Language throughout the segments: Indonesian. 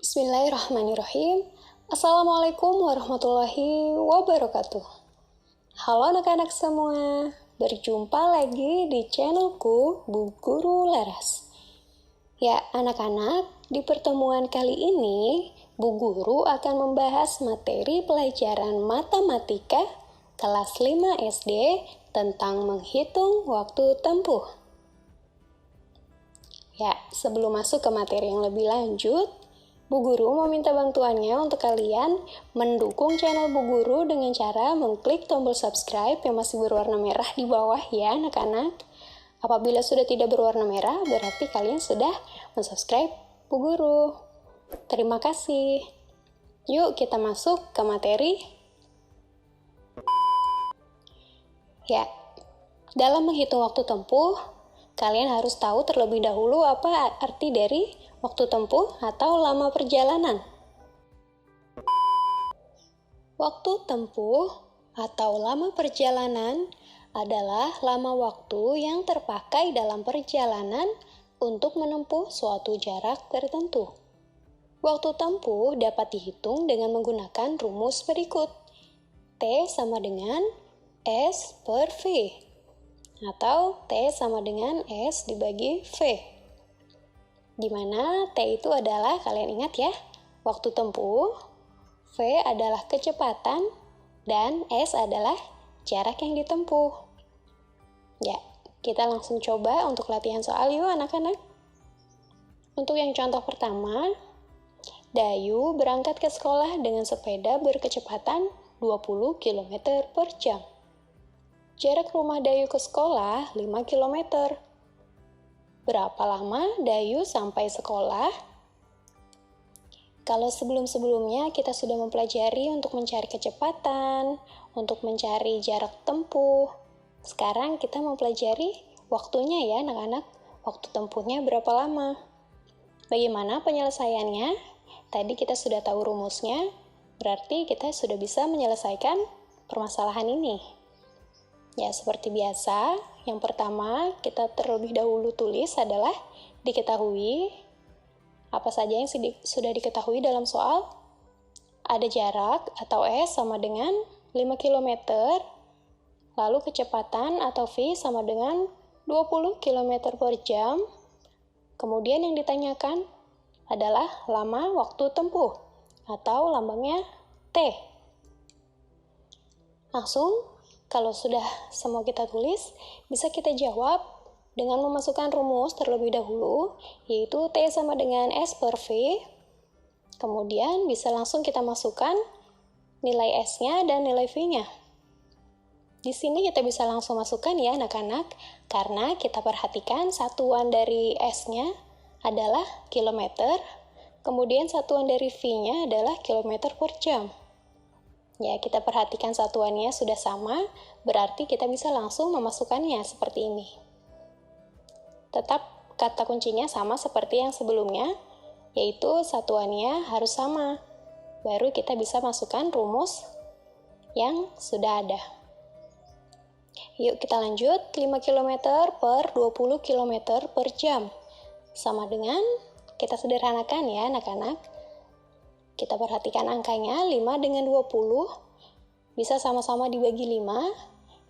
Bismillahirrahmanirrahim. Assalamualaikum warahmatullahi wabarakatuh. Halo anak-anak semua, berjumpa lagi di channelku Bu Guru Laras. Ya anak-anak, di pertemuan kali ini Bu Guru akan membahas materi pelajaran matematika kelas 5 SD tentang menghitung waktu tempuh. Ya, sebelum masuk ke materi yang lebih lanjut, Bu Guru mau minta bantuannya untuk kalian mendukung channel Bu Guru dengan cara mengklik tombol subscribe yang masih berwarna merah di bawah ya anak-anak. Apabila sudah tidak berwarna merah, berarti kalian sudah mensubscribe Bu Guru. Terima kasih. Yuk kita masuk ke materi. Ya, dalam menghitung waktu tempuh, kalian harus tahu terlebih dahulu apa arti dari waktu tempuh atau lama perjalanan. Waktu tempuh atau lama perjalanan adalah lama waktu yang terpakai dalam perjalanan untuk menempuh suatu jarak tertentu. Waktu tempuh dapat dihitung dengan menggunakan rumus berikut. T sama dengan S per V, atau T sama dengan S dibagi V. Di mana T itu adalah, kalian ingat ya, waktu tempuh, V adalah kecepatan, dan S adalah jarak yang ditempuh. Ya, kita langsung coba untuk latihan soal yuk anak-anak. Untuk yang contoh pertama, Dayu berangkat ke sekolah dengan sepeda berkecepatan 20 km per jam. Jarak rumah Dayu ke sekolah 5 km. Berapa lama Dayu sampai sekolah? Kalau sebelum-sebelumnya kita sudah mempelajari untuk mencari kecepatan, untuk mencari jarak tempuh. Sekarang kita mempelajari waktunya ya anak-anak. Waktu tempuhnya berapa lama? Bagaimana penyelesaiannya? Tadi kita sudah tahu rumusnya, berarti kita sudah bisa menyelesaikan permasalahan ini. Ya, seperti biasa, yang pertama kita terlebih dahulu tulis adalah diketahui. Apa saja yang sudah diketahui dalam soal? Ada jarak atau S sama dengan 5 km, lalu kecepatan atau V sama dengan 20 km per jam. Kemudian yang ditanyakan adalah lama waktu tempuh atau lambangnya T. Langsung, kalau sudah semua kita tulis, bisa kita jawab dengan memasukkan rumus terlebih dahulu, yaitu T sama dengan S per V. Kemudian bisa langsung kita masukkan nilai S-nya dan nilai V-nya. Di sini kita bisa langsung masukkan ya anak-anak, karena kita perhatikan satuan dari S-nya adalah kilometer, kemudian satuan dari V-nya adalah kilometer per jam. Ya, kita perhatikan satuannya sudah sama, berarti kita bisa langsung memasukkannya seperti ini. Tetap kata kuncinya sama seperti yang sebelumnya, yaitu satuannya harus sama. Baru kita bisa masukkan rumus yang sudah ada. Yuk kita lanjut, 5 km per 20 km per jam. Sama dengan, kita sederhanakan ya anak-anak. Kita perhatikan angkanya, 5 dengan 20 bisa sama-sama dibagi 5,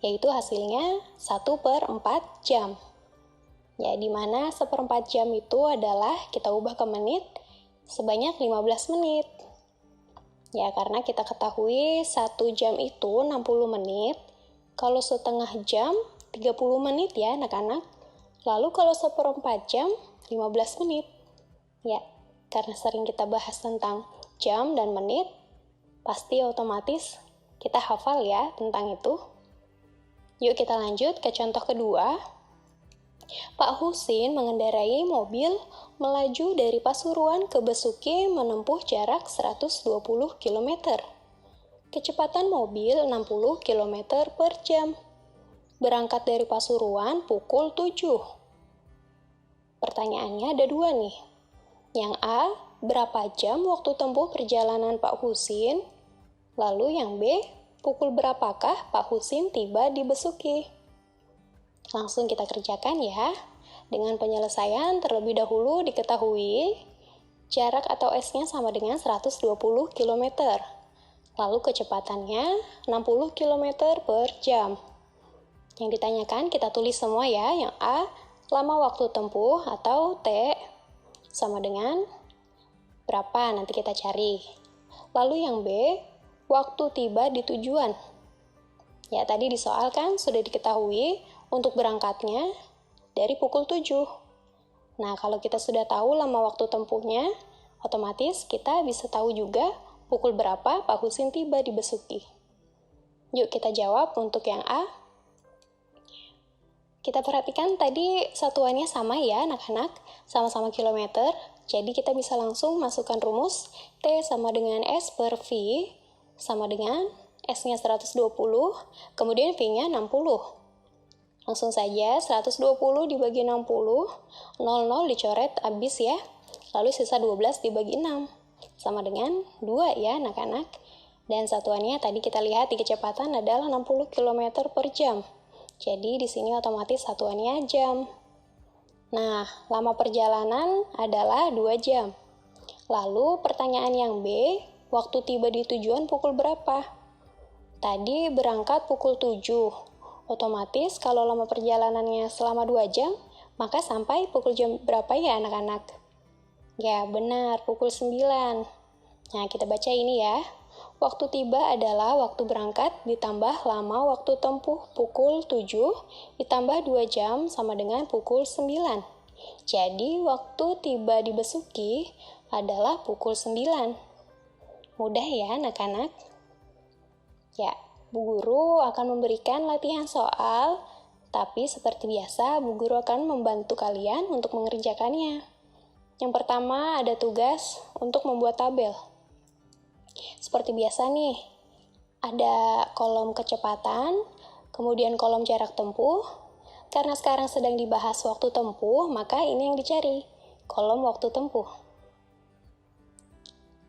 yaitu hasilnya 1 per 4 jam. Ya, dimana 1/4 jam itu adalah kita ubah ke menit sebanyak 15 menit. Ya, karena kita ketahui 1 jam itu 60 menit, kalau setengah jam 30 menit ya anak-anak. Lalu kalau 1/4 jam 15 menit. Ya, karena sering kita bahas tentang jam dan menit, pasti otomatis kita hafal ya tentang itu. Yuk kita lanjut ke contoh kedua. Pak Husin mengendarai mobil melaju dari Pasuruan ke Besuki menempuh jarak 120 km. Kecepatan mobil 60 km per jam. Berangkat dari Pasuruan pukul 7. Pertanyaannya ada dua nih. Yang A, berapa jam waktu tempuh perjalanan Pak Husin? Lalu yang B, pukul berapakah Pak Husin tiba di Besuki? Langsung kita kerjakan ya. Dengan penyelesaian terlebih dahulu diketahui jarak atau S-nya sama dengan 120 km. Lalu kecepatannya 60 km per jam. Yang ditanyakan kita tulis semua ya. Yang A, lama waktu tempuh atau T sama dengan berapa, nanti kita cari. Lalu yang B, waktu tiba di tujuan. Ya, tadi di soal kan sudah diketahui untuk berangkatnya dari pukul 7. Nah, kalau kita sudah tahu lama waktu tempuhnya, otomatis kita bisa tahu juga pukul berapa Pak Husin tiba di Besuki. Yuk kita jawab untuk yang A. Kita perhatikan tadi satuannya sama ya anak-anak, sama-sama kilometer. Jadi kita bisa langsung masukkan rumus T sama dengan S per V sama dengan S-nya 120, kemudian V-nya 60. Langsung saja 120 dibagi 60, 00 dicoret habis ya. Lalu sisa 12 dibagi 6, sama dengan 2 ya anak-anak. Dan satuannya tadi kita lihat di kecepatan adalah 60 km per jam. Jadi di sini otomatis satuannya jam. Nah, lama perjalanan adalah 2 jam. Lalu pertanyaan yang B, waktu tiba di tujuan pukul berapa? Tadi berangkat pukul 7. Otomatis kalau lama perjalanannya selama 2 jam, maka sampai pukul jam berapa ya anak-anak? Ya, benar, pukul 9. Nah, kita baca ini ya. Waktu tiba adalah waktu berangkat ditambah lama waktu tempuh pukul 7 ditambah 2 jam sama dengan pukul 9. Jadi, waktu tiba di Besuki adalah pukul 9. Mudah ya anak-anak? Ya, Bu Guru akan memberikan latihan soal, tapi seperti biasa Bu Guru akan membantu kalian untuk mengerjakannya. Yang pertama ada tugas untuk membuat tabel. Seperti biasa nih, ada kolom kecepatan, kemudian kolom jarak tempuh. Karena sekarang sedang dibahas waktu tempuh, maka ini yang dicari, kolom waktu tempuh.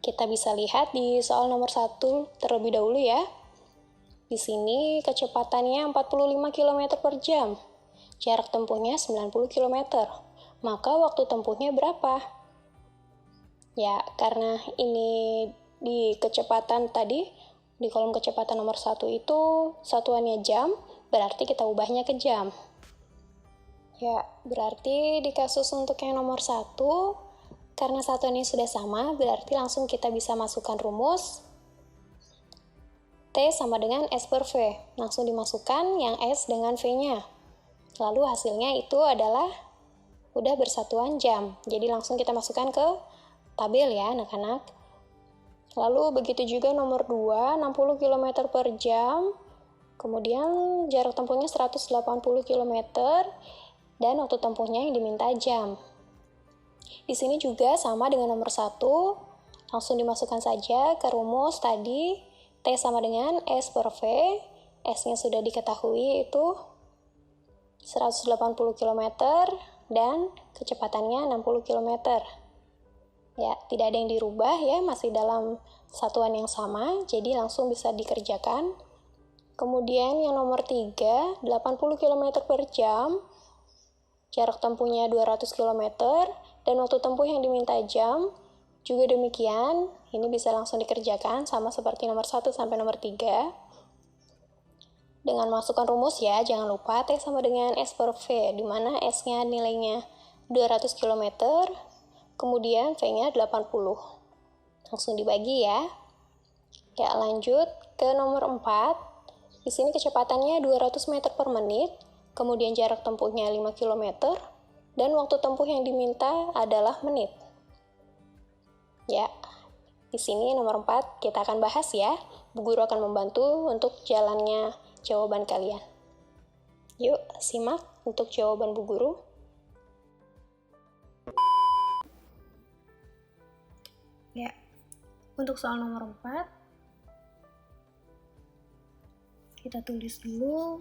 Kita bisa lihat di soal nomor 1 terlebih dahulu ya. Di sini kecepatannya 45 km per jam, jarak tempuhnya 90 km. Maka waktu tempuhnya berapa? Ya, karena ini di kecepatan tadi, di kolom kecepatan nomor 1 itu satuannya jam, berarti kita ubahnya ke jam. Ya, berarti di kasus untuk yang nomor 1, karena satuannya sudah sama, berarti langsung kita bisa masukkan rumus T sama dengan S per V. Langsung dimasukkan yang S dengan V-nya. Lalu hasilnya itu adalah udah bersatuan jam. Jadi langsung kita masukkan ke tabel ya anak-anak. Lalu begitu juga nomor 2, 60 km per jam. Kemudian jarak tempuhnya 180 km dan waktu tempuhnya yang diminta jam. Di sini juga sama dengan nomor 1. Langsung dimasukkan saja ke rumus tadi. T sama dengan S per V, S-nya sudah diketahui itu 180 km dan kecepatannya 60 km. Ya, tidak ada yang dirubah ya, masih dalam satuan yang sama, jadi langsung bisa dikerjakan. Kemudian yang nomor 3, 80 km per jam, jarak tempuhnya 200 km, dan waktu tempuh yang diminta jam, juga demikian, ini bisa langsung dikerjakan sama seperti nomor 1 sampai nomor 3. Dengan masukkan rumus ya, jangan lupa T sama dengan S per V, di mana S-nya nilainya 200 km, kemudian V-nya 80. Langsung dibagi ya. Ya, lanjut ke nomor 4. Di sini kecepatannya 200 meter per menit, kemudian jarak tempuhnya 5 km, dan waktu tempuh yang diminta adalah menit. Ya, di sini nomor 4 kita akan bahas ya. Bu Guru akan membantu untuk jalannya jawaban kalian. Yuk, simak untuk jawaban Bu Guru. Ya, untuk soal nomor 4, kita tulis dulu.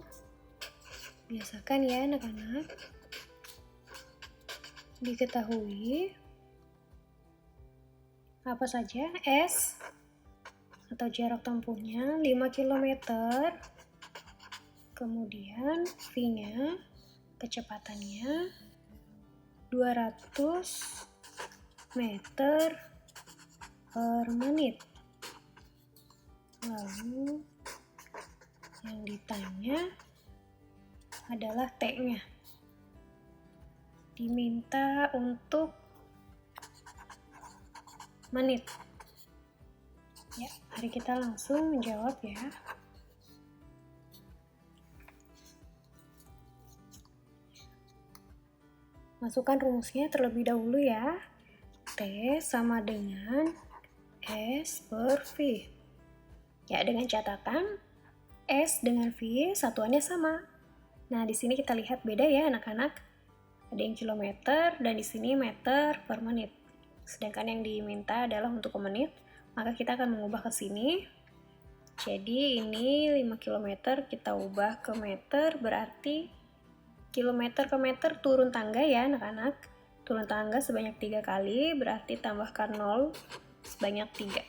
Biasakan ya anak-anak. Diketahui apa saja? S atau jarak tempuhnya 5 km, kemudian V-nya, kecepatannya 200 meter per menit. Lalu yang ditanya adalah T-nya. Diminta untuk menit. Ya, mari kita langsung menjawab ya. Masukkan rumusnya terlebih dahulu ya. T sama dengan S per V. Ya, dengan catatan S dengan V satuannya sama. Nah, di sini kita lihat beda ya anak-anak. Ada yang kilometer dan di sini meter per menit. Sedangkan yang diminta adalah untuk ke menit, maka kita akan mengubah ke sini. Jadi ini 5 km kita ubah ke meter, berarti kilometer ke meter turun tangga ya anak-anak. Turun tangga sebanyak 3 kali, berarti tambahkan 0 sebanyak 3.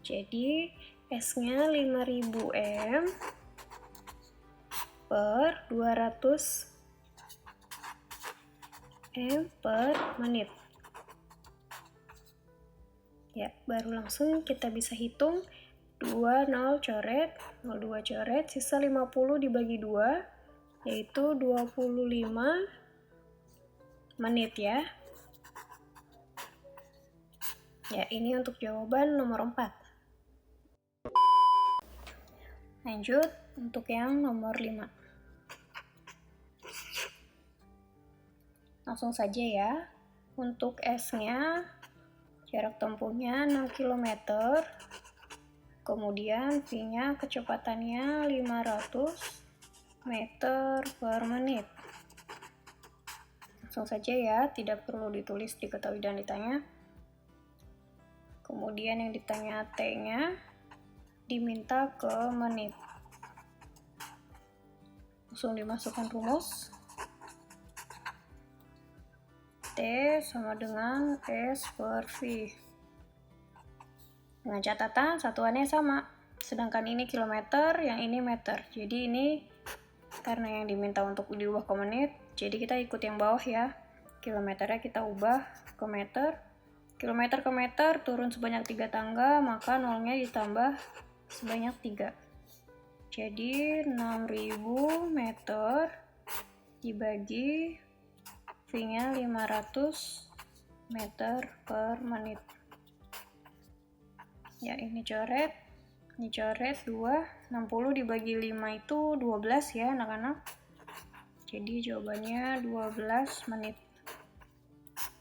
Jadi S-nya 5000 M per 200 M per menit. Ya, baru langsung kita bisa hitung 2 0 coret, 02 coret, sisa 50 dibagi 2, yaitu 25 menit ya. Ya, ini untuk jawaban nomor 4. Lanjut untuk yang nomor 5. Langsung saja ya. Untuk S-nya jarak tempuhnya 6 km. Kemudian V-nya kecepatannya 500 meter per menit. Langsung saja ya, tidak perlu ditulis diketahui dan ditanya. Kemudian yang ditanya T-nya diminta ke menit. Langsung dimasukkan rumus. T sama dengan S per V. Dengan catatan satuannya sama. Sedangkan ini kilometer, yang ini meter. Jadi ini karena yang diminta untuk diubah ke menit, jadi kita ikut yang bawah ya. Kilometernya kita ubah ke meter. Kilometer ke meter turun sebanyak 3 tangga, maka nolnya ditambah sebanyak 3. Jadi 6000 meter dibagi V-nya 500 meter per menit. Ya, ini coret 2, 60 dibagi 5 itu 12 ya anak-anak. Jadi jawabannya 12 menit.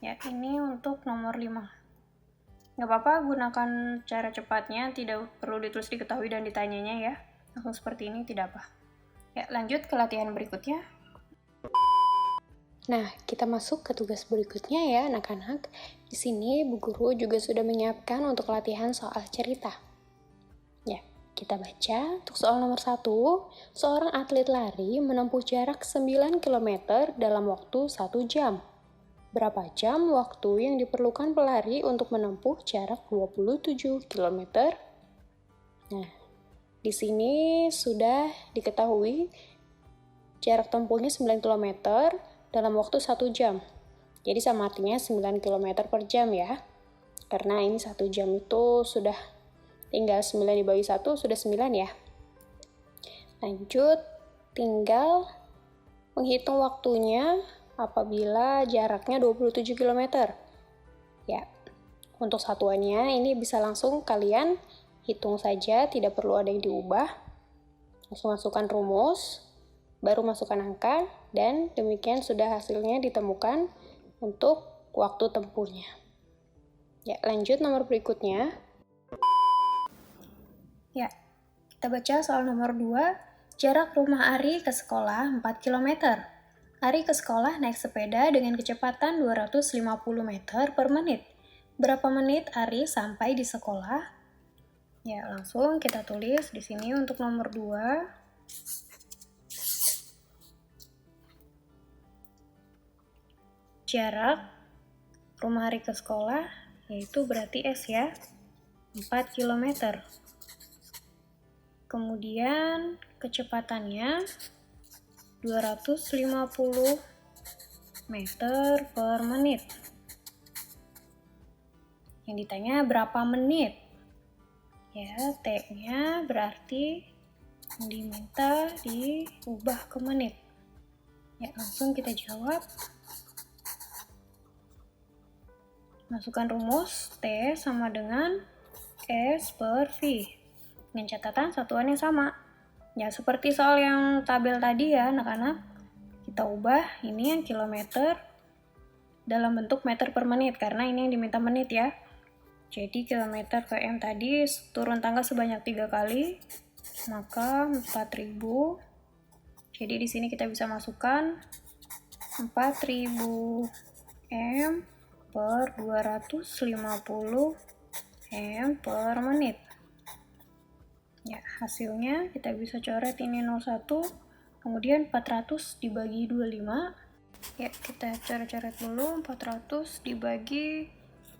Ya, ini untuk nomor 5. Nggak apa-apa, gunakan cara cepatnya, tidak perlu ditulis diketahui dan ditanyanya ya. Langsung seperti ini tidak apa. Ya, lanjut ke latihan berikutnya. Nah, kita masuk ke tugas berikutnya ya anak-anak. Di sini Bu Guru juga sudah menyiapkan untuk latihan soal cerita. Ya, kita baca untuk soal nomor 1. Seorang atlet lari menempuh jarak 9 km dalam waktu 1 jam. Berapa jam waktu yang diperlukan pelari untuk menempuh jarak 27 km? Nah, di sini sudah diketahui jarak tempuhnya 9 km dalam waktu 1 jam. Jadi sama artinya 9 km per jam ya. Karena ini 1 jam itu sudah tinggal 9 dibagi 1 sudah 9 ya. Lanjut, tinggal menghitung waktunya apabila jaraknya 27 km. Ya, untuk satuannya ini bisa langsung kalian hitung saja, tidak perlu ada yang diubah. Langsung masukkan rumus, baru masukkan angka, dan demikian sudah hasilnya ditemukan untuk waktu tempuhnya. Ya, lanjut nomor berikutnya. Ya, kita baca soal nomor 2. Jarak rumah Ari ke sekolah 4 km. Ari ke sekolah naik sepeda dengan kecepatan 250 meter per menit. Berapa menit Ari sampai di sekolah? Ya, langsung kita tulis di sini untuk nomor 2. Jarak rumah Ari ke sekolah, yaitu berarti S ya, 4 km. Kemudian kecepatannya 250 meter per menit. Yang ditanya berapa menit? Ya, T-nya berarti diminta diubah ke menit. Ya, langsung kita jawab. Masukkan rumus T sama dengan S per V. Dengan catatan satuan yang sama. Ya, seperti soal yang tabel tadi ya, anak-anak. Kita ubah ini yang kilometer dalam bentuk meter per menit, karena ini yang diminta menit ya. Jadi kilometer ke M tadi turun tangga sebanyak 3 kali, maka 4000. Jadi di sini kita bisa masukkan 4000 M per 250 M per menit. Ya, hasilnya kita bisa coret ini 01, kemudian 400 dibagi 25. Ya, kita coret-coret dulu. 400 dibagi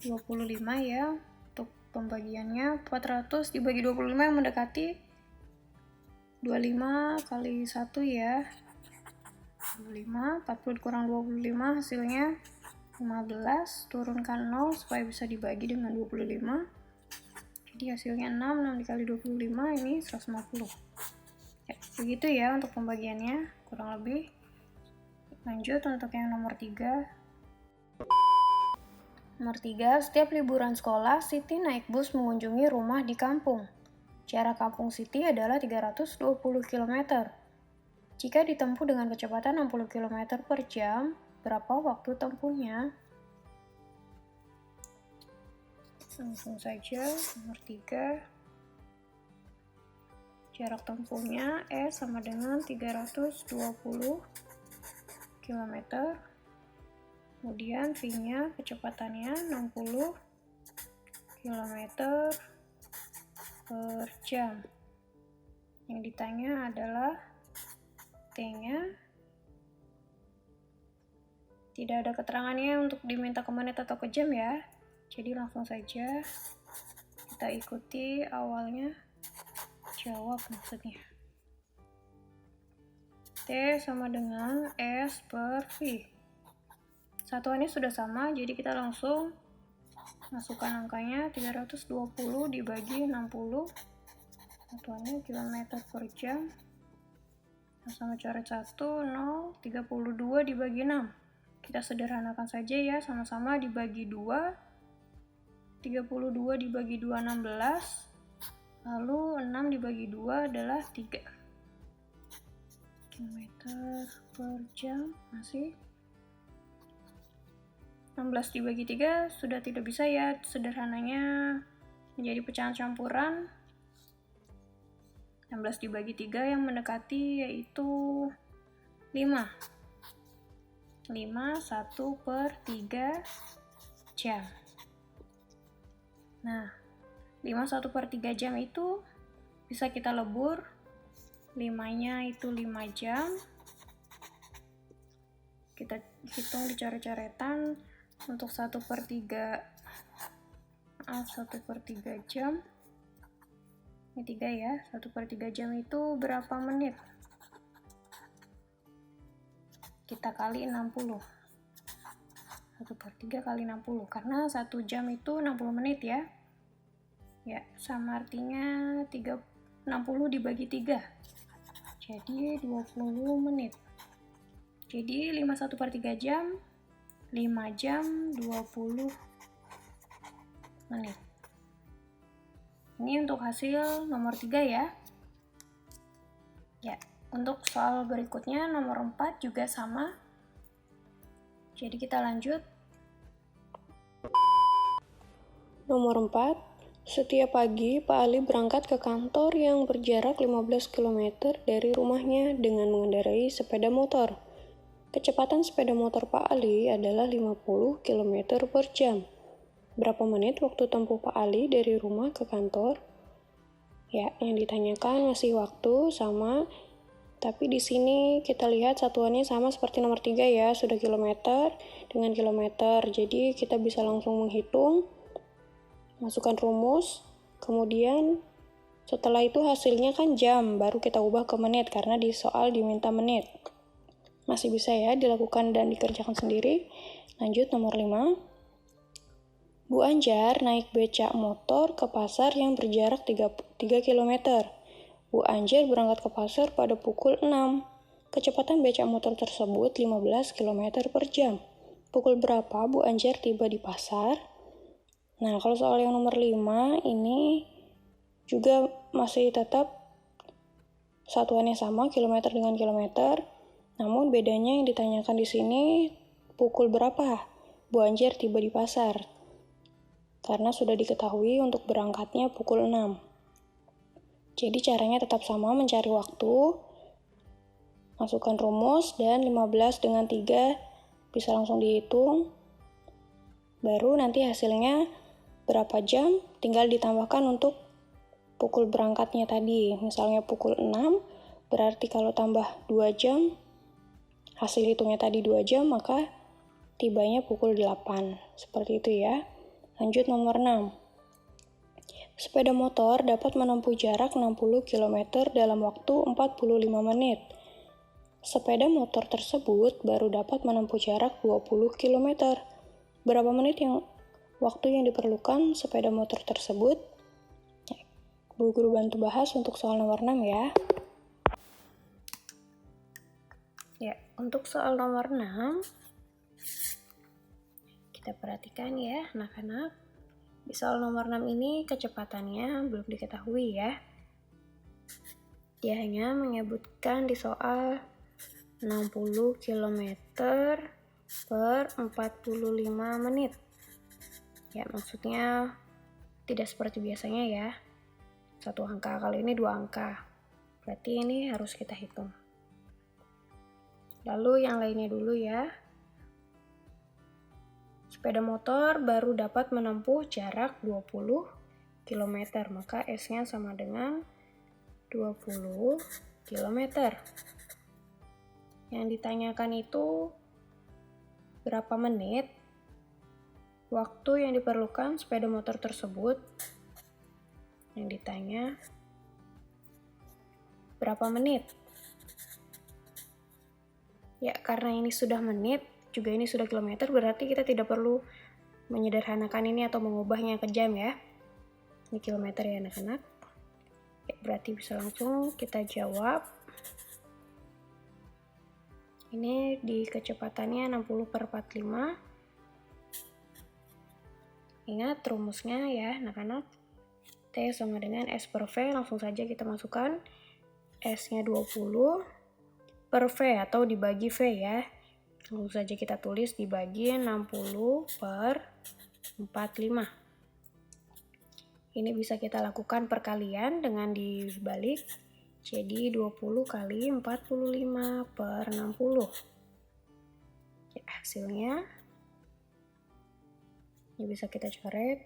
25 ya, untuk pembagiannya. 400 dibagi 25 yang mendekati 25 kali 1 ya, 25. 40 dikurang 25 hasilnya 15. Turunkan 0 supaya bisa dibagi dengan 25. Jadi hasilnya 6 dikali 25 ini 150. Ya, begitu ya untuk pembagiannya kurang lebih. Lanjut untuk yang nomor 3. Nomor 3, setiap liburan sekolah, Siti naik bus mengunjungi rumah di kampung. Jarak kampung Siti adalah 320 km. Jika ditempuh dengan kecepatan 60 km per jam, berapa waktu tempuhnya? Langsung saja, nomor 3. Jarak tempuhnya S sama dengan 320 km. Kemudian V-nya kecepatannya 60 km per jam. Yang ditanya adalah T-nya. Tidak ada keterangannya untuk diminta ke menit atau ke jam ya. Jadi langsung saja kita ikuti awalnya, jawab maksudnya. T sama dengan S per V. Satuannya sudah sama, jadi kita langsung masukkan angkanya 320 dibagi 60. Satuannya kilometer per jam. Sama coret 1, 0, 32 dibagi 6. Kita sederhanakan saja ya, sama-sama dibagi 2. 32 dibagi 2, 16. Lalu 6 dibagi 2 adalah 3. Kilometer per jam masih 16 dibagi 3 sudah tidak bisa ya, sederhananya menjadi pecahan campuran. 16 dibagi 3 yang mendekati yaitu 5. 1 per 3 jam. Nah, 1 per 3 jam itu bisa kita lebur. 5-nya itu 5 jam. Kita hitung di coret-coretan. Untuk 1 per 3 jam, ini 3 ya, 1 per 3 jam itu berapa menit? Kita kali 60. 1 per 3 kali 60, karena 1 jam itu 60 menit ya. Ya, sama artinya 60 dibagi 3. Jadi 20 menit. Jadi 51 per 3 jam, 5 jam 20 menit. Ini untuk hasil nomor 3 ya. Ya, untuk soal berikutnya nomor 4 juga sama. Jadi kita lanjut. Nomor 4. Setiap pagi Pak Ali berangkat ke kantor yang berjarak 15 km dari rumahnya dengan mengendarai sepeda motor. Kecepatan sepeda motor Pak Ali adalah 50 km per jam. Berapa menit waktu tempuh Pak Ali dari rumah ke kantor? Ya, yang ditanyakan masih waktu sama, tapi di sini kita lihat satuannya sama seperti nomor 3 ya, sudah kilometer dengan kilometer. Jadi kita bisa langsung menghitung, masukkan rumus, kemudian setelah itu hasilnya kan jam, baru kita ubah ke menit karena di soal diminta menit. masih bisa ya dilakukan dan dikerjakan sendiri. Lanjut nomor 5. Bu Anjar naik becak motor ke pasar yang berjarak 3 km. Bu Anjar berangkat ke pasar pada pukul 6. Kecepatan becak motor tersebut 15 km per jam. Pukul berapa Bu Anjar tiba di pasar? Nah, kalau soal yang nomor 5 ini juga masih tetap satuannya sama, kilometer dengan kilometer. Namun bedanya yang ditanyakan di sini pukul berapa Bu Anjar tiba di pasar. Karena sudah diketahui untuk berangkatnya pukul 6. Jadi caranya tetap sama, mencari waktu, masukkan rumus, dan 15 dengan 3 bisa langsung dihitung. Baru nanti hasilnya berapa jam, tinggal ditambahkan untuk pukul berangkatnya tadi. Misalnya pukul 6, berarti kalau tambah 2 jam, hasil hitungnya tadi 2 jam, maka tibanya pukul 8. Seperti itu ya. Lanjut nomor 6. Sepeda motor dapat menempuh jarak 60 km dalam waktu 45 menit. Sepeda motor tersebut baru dapat menempuh jarak 20 km. Berapa menit waktu yang diperlukan sepeda motor tersebut? Bu Guru bantu bahas untuk soal nomor 6 ya. Ya, untuk soal nomor 6, kita perhatikan ya anak-anak. Di soal nomor 6 ini kecepatannya belum diketahui ya. Dia hanya menyebutkan di soal 60 km per 45 menit. Ya, maksudnya tidak seperti biasanya ya. 1 angka, kali ini 2 angka. Berarti ini harus kita hitung. Lalu yang lainnya dulu ya. Sepeda motor baru dapat menempuh jarak 20 km, maka S-nya sama dengan 20 km. Yang ditanyakan itu berapa menit waktu yang diperlukan sepeda motor tersebut. Yang ditanya berapa menit. Ya, karena ini sudah menit, juga ini sudah kilometer, berarti kita tidak perlu menyederhanakan ini atau mengubahnya ke jam ya. Ini kilometer ya anak-anak. Ya, berarti bisa langsung kita jawab. Ini di kecepatannya 60/45. Ingat rumusnya ya anak-anak. T sama dengan S per V, langsung saja kita masukkan. S-nya 20 per V atau dibagi V ya. Langsung saja kita tulis dibagi 60/45. Ini bisa kita lakukan perkalian dengan dibalik. Jadi 20 kali 45 per 60. Ya, hasilnya ini bisa kita coret.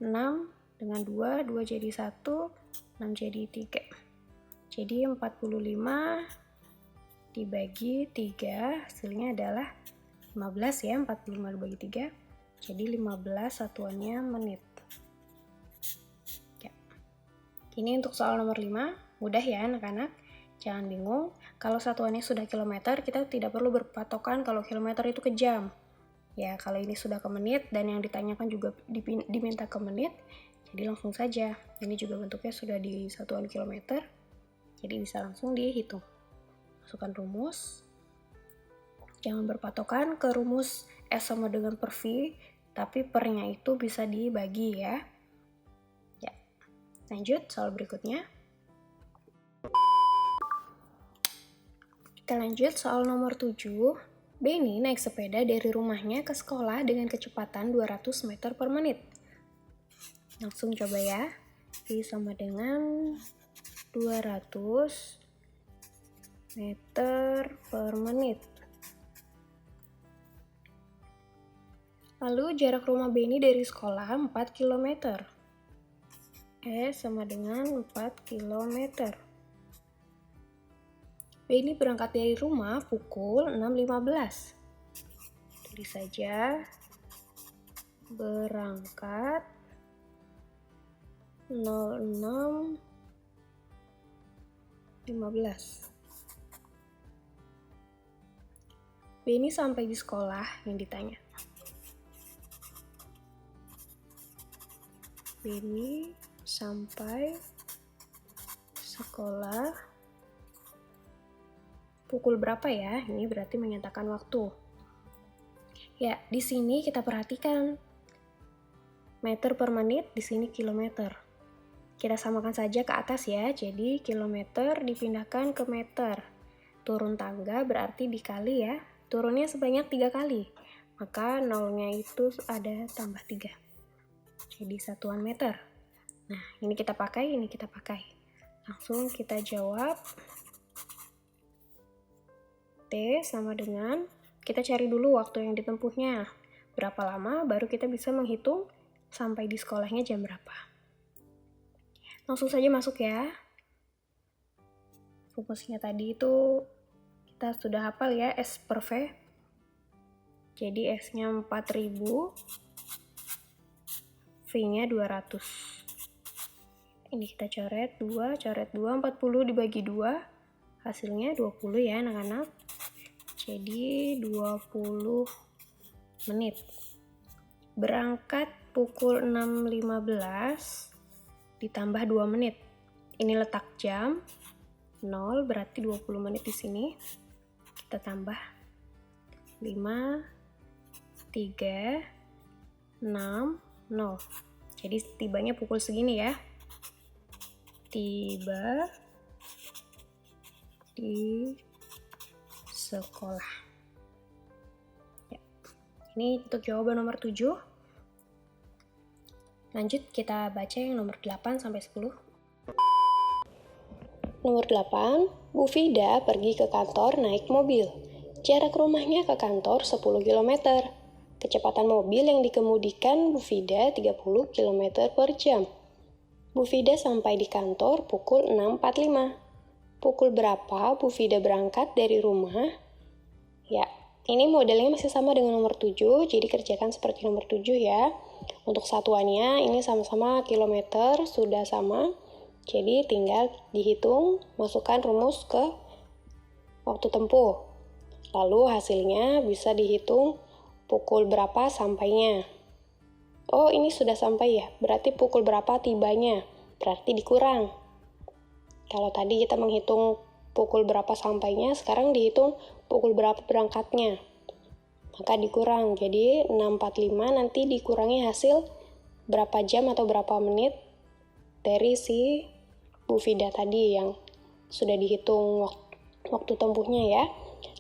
6 dengan 2 jadi 1, 6 jadi 3. Jadi 45 dibagi 3, hasilnya adalah 15 ya, 45 dibagi 3. Jadi 15 satuannya menit. Ya. Ini untuk soal nomor 5, mudah ya anak-anak. Jangan bingung, kalau satuannya sudah kilometer, kita tidak perlu berpatokan kalau kilometer itu ke jam. Ya, kalau ini sudah ke menit dan yang ditanyakan juga diminta ke menit, jadi langsung saja. Ini juga bentuknya sudah di satuan kilometer, jadi bisa langsung dihitung. Masukkan rumus. Jangan berpatokan ke rumus S sama dengan per V, tapi pernya itu bisa dibagi ya. Ya. Lanjut soal berikutnya. Kita lanjut soal nomor 7. Benny naik sepeda dari rumahnya ke sekolah dengan kecepatan 200 meter per menit. Langsung coba ya. V sama dengan 200 meter per menit. Lalu jarak rumah Benny dari sekolah 4 km. Sama dengan 4 km. Benny berangkat dari rumah pukul 6.15. Tulis saja berangkat 06.15. Beni sampai di sekolah yang ditanya. Beni sampai sekolah pukul berapa ya? Ini berarti menyatakan waktu. Ya, di sini kita perhatikan meter per menit, di sini kilometer. Kita samakan saja ke atas ya, jadi kilometer dipindahkan ke meter. Turun tangga berarti dikali ya, turunnya sebanyak 3 kali. Maka nolnya itu ada tambah 3. Jadi satuan meter. Nah, ini kita pakai, ini kita pakai. Langsung kita jawab. T sama dengan, kita cari dulu waktu yang ditempuhnya. Berapa lama, baru kita bisa menghitung sampai di sekolahnya jam berapa. Langsung saja masuk ya. Rumusnya tadi itu kita sudah hafal ya, S per V. Jadi S-nya 4000, V-nya 200. Ini kita coret 2, 40 dibagi 2, hasilnya 20 ya anak-anak. Jadi 20 menit. Berangkat pukul 6.15 ditambah 2 menit. Ini letak jam 0 berarti 20 menit di sini. Kita tambah 5 3 6 0. Jadi tibanya pukul segini ya. Tiba di sekolah. Ya. Ini untuk jawaban nomor 7. Lanjut kita baca yang nomor 8 sampai 10. Nomor 8, Bu Vida pergi ke kantor naik mobil. Jarak rumahnya ke kantor 10 km. Kecepatan mobil yang dikemudikan Bu Vida 30 km per jam. Bu Vida sampai di kantor pukul 6.45. Pukul berapa Bu Vida berangkat dari rumah? Ya, ini modelnya masih sama dengan nomor 7, jadi kerjakan seperti nomor 7 ya. Untuk satuannya ini sama-sama kilometer, sudah sama. Jadi tinggal dihitung, masukkan rumus ke waktu tempuh. Lalu hasilnya bisa dihitung pukul berapa sampainya. Oh, ini sudah sampai ya, berarti pukul berapa tibanya, berarti dikurang. Kalau tadi kita menghitung pukul berapa sampainya, sekarang dihitung pukul berapa berangkatnya. Maka dikurang, jadi 6.45 nanti dikurangi hasil berapa jam atau berapa menit dari si Bu Vida tadi yang sudah dihitung waktu tempuhnya ya.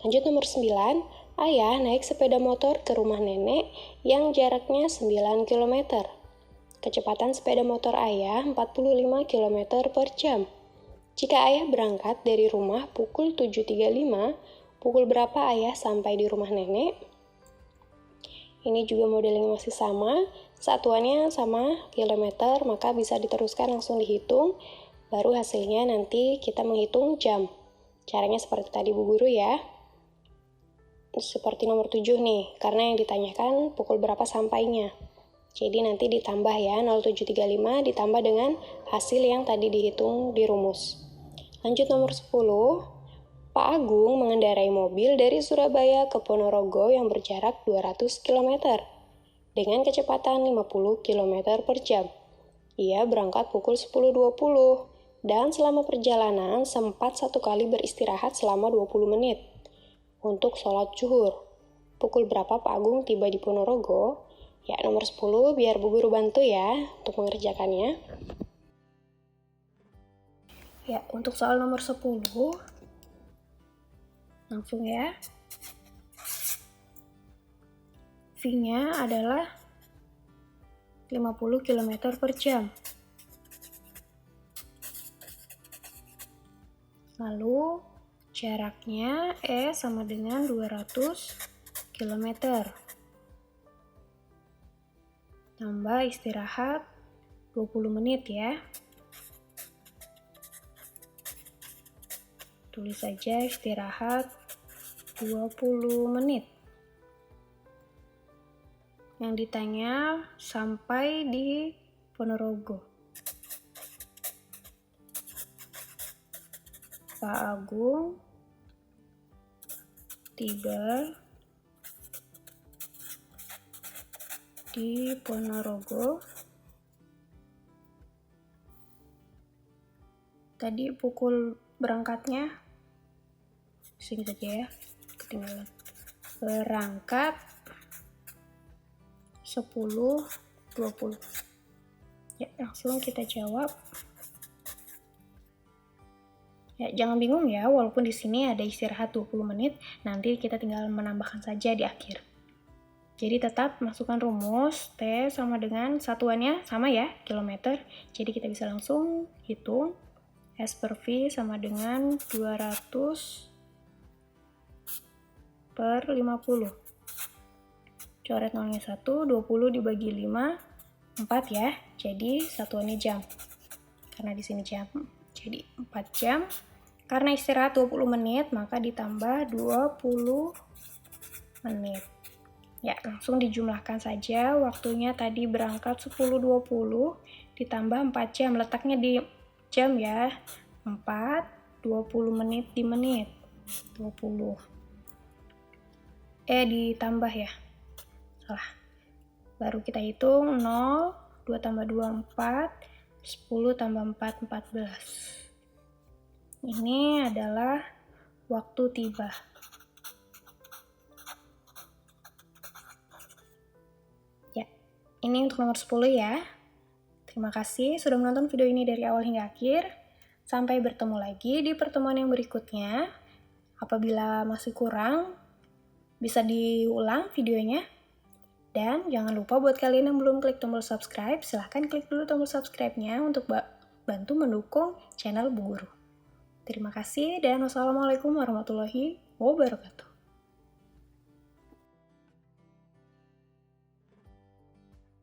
Lanjut nomor 9. Ayah naik sepeda motor ke rumah nenek yang jaraknya 9 km. Kecepatan sepeda motor ayah 45 km per jam. Jika ayah berangkat dari rumah pukul 7.35, pukul berapa ayah sampai di rumah nenek? Ini juga modelnya masih sama, satuannya sama kilometer, maka bisa diteruskan langsung dihitung, baru hasilnya nanti kita menghitung jam. Caranya seperti tadi Bu Guru ya. Seperti nomor 7 nih, karena yang ditanyakan pukul berapa sampainya. Jadi nanti ditambah ya, 0735 ditambah dengan hasil yang tadi dihitung di rumus. Lanjut nomor 10. Pak Agung mengendarai mobil dari Surabaya ke Ponorogo yang berjarak 200 km dengan kecepatan 50 km per jam. Ia berangkat pukul 10.20 dan selama perjalanan sempat 1 kali beristirahat selama 20 menit. Untuk sholat zuhur, pukul berapa Pak Agung tiba di Ponorogo? Ya, nomor 10 biar Bu Guru bantu ya untuk mengerjakannya. Ya, untuk soal nomor 10, langsung ya. V-nya adalah 50 km per jam. Lalu jaraknya E sama dengan 200 km. Tambah istirahat 20 menit ya. Tulis saja istirahat 20 menit. Yang ditanya sampai di Ponorogo. Pak Agung tiba di Ponorogo. Tadi pukul berangkatnya sini saja ya, ketinggalan. Berangkat 10.20. Ya, langsung kita jawab. Ya, jangan bingung ya, walaupun di sini ada istirahat 20 menit, nanti kita tinggal menambahkan saja di akhir. Jadi tetap masukkan rumus, T sama dengan satuannya sama ya, kilometer. Jadi kita bisa langsung hitung. S per V sama dengan 200 per 50. Coret nolnya 1, 20 dibagi 5, 4 ya. Jadi satuannya jam. Karena di sini jam. Jadi 4 jam. Karena istirahat 20 menit, maka ditambah 20 menit. Ya, langsung dijumlahkan saja. Waktunya tadi berangkat 10.20 ditambah 4 jam. Letaknya di jam ya. 4, 20 menit di menit. 20. Ditambah ya. Salah. Baru kita hitung 0, 2 tambah 2, 4, 10 tambah 4, 14. Ini adalah waktu tiba. Ya, ini untuk nomor 10 ya. Terima kasih sudah menonton video ini dari awal hingga akhir. Sampai bertemu lagi di pertemuan yang berikutnya. Apabila masih kurang, bisa diulang videonya. Dan jangan lupa buat kalian yang belum klik tombol subscribe, silahkan klik dulu tombol subscribe-nya untuk bantu mendukung channel Bu Guru. Terima kasih dan wassalamualaikum warahmatullahi wabarakatuh.